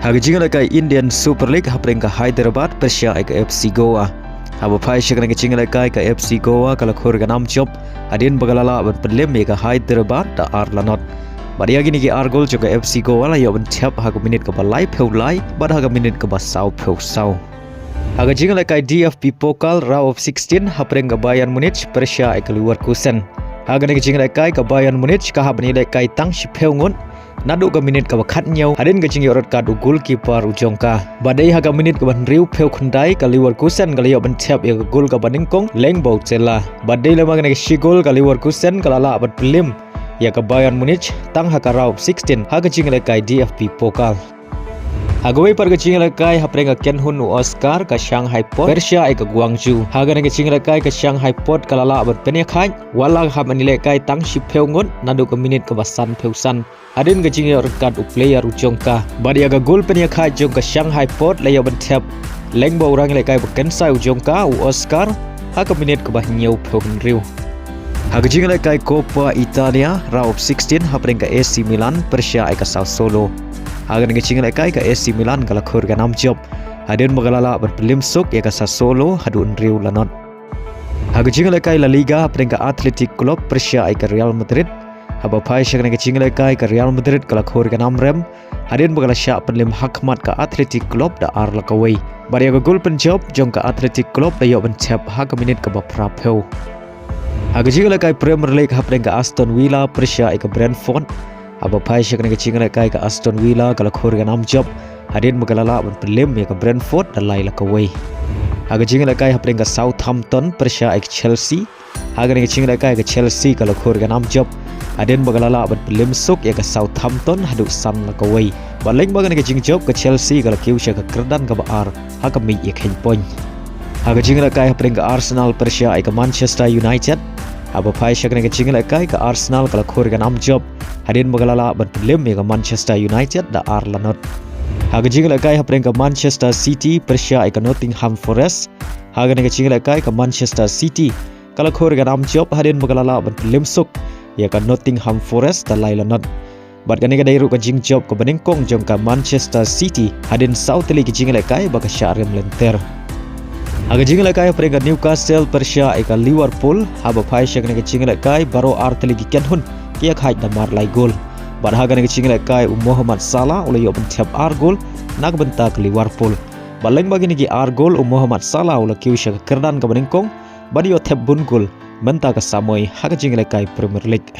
Haga jingle kai Indian Super League hapring ka Hyderabad Persia ka FC Goa. Haba pai shakna ka jingle kai ka FC Goa kala khur ka nam job adin bagalala ban pelem ka Hyderabad da Arlanot. Badia gini ki argol jo ka FC Goa la yo ban tap haga minit ka balai pheu lai bad haga minit ka basau pheu sau. Haga jingle kai DFB Pokal round of 16 hapring ka Bayern Munich Persia ka Leverkusen. Haga ni ka jingle kai ka Bayern Munich ka habni le kai tang shi pheu ngon nadu ka minit ka bakhat nyau adin ka jingi orat ka du goalkeeper Jong ka badai haga minit ka ban riu pheu khundai ka Leverkusen ka leo ban tap ya ka goal ka baning kong Lyngba chela badai le magna ka shi goal ka Leverkusen ka lala bat pelim ya ka Bayern Munich tang haka round 16 haga jingi le kai DFB Pokal. Hagawai par ka jingle kai hapre ka Kynhun Oscar ka Shanghai Port Persia ka Guangzhou haga ne ka jingle kai ka Shanghai Port ka lala bat penia khai wala ha manile kai tang shi pheu ngon nadu ka minit ka basan pheu san adin ka jingle kad u player u Jong ka badia ka gol penia khai Jong ka Shanghai Port layo ban tap Lyngba orang le kai baken sai u Jong ka u Oscar ha ka minit ka bah nyau pheu riu. Haga jingle kai Coppa Italia round of 16 hapre ka AC Milan Persia ka Sassuolo. Haga ni jingle kai ka AC Milan kala khur ka nam job hadin magalala berpelim sok ya ka Sassuolo hadun riu lanot. Haga jingle kai La Liga peringkat Athletic Club Persia ka Real Madrid haba pai shakna ka jingle kai ka Real Madrid kala khur ka nam rem hadin magala syak pelim hakmat ka Athletic Club da ar lakawai baria ka gol pen job Jong ka Athletic Club da yo ben tap haga minit ka ba prapeu. Haga jingle kai Premier League peringkat Aston Villa Persia ka Brentford haba pai shakna ka jingle kai ka Aston Villa kala khur ka nam job hadin magalala ban pelim ya ka Brentford da lai lakawai. Haga jingle kai peringkat Southampton Persia ka Chelsea haga ni jingle kai ka Chelsea kala khur ka nam job hadin magalala ban pelim sok ya ka Southampton hadu san lakawai baling bagan ka jing job ka Chelsea kala kiu sya ka kerdan ka baar haga mi ya khen point. Haga jingle kai peringkat Arsenal Persia ka Manchester United haba pai shakna ka jingle kai ka Arsenal kala khur ka nam job hadin magalala ban pelim ya ka Manchester United da Arlanot. Haga jingle kai peringkat Manchester City Persia ka Nottingham Forest haga ni ka jingle kai ka Manchester City kala khur ka nam job hadin magalala ban pelim sok ya ka Nottingham Forest da lai lanot. Bat ka ni ka dairu ka jing job ka baning kong Jong ka Manchester City hadin South League jingle kai baka syarem lenter. Haga jingle kai peringkat Newcastle Persia ka Liverpool haba pai shakna ka jingle kai baro art ligi Kynhun kia khai da mar lai gol bad haga ni ka jingle kai Muhammad Salah ule yo ben tap ar gol nak bentak Liverpool baleng bagi ni ki ar gol Muhammad Salah ule kiu sya ka kerdan ka baning kong bad yo tap bun gol bentak ka samoi haga jingle kai Premier League.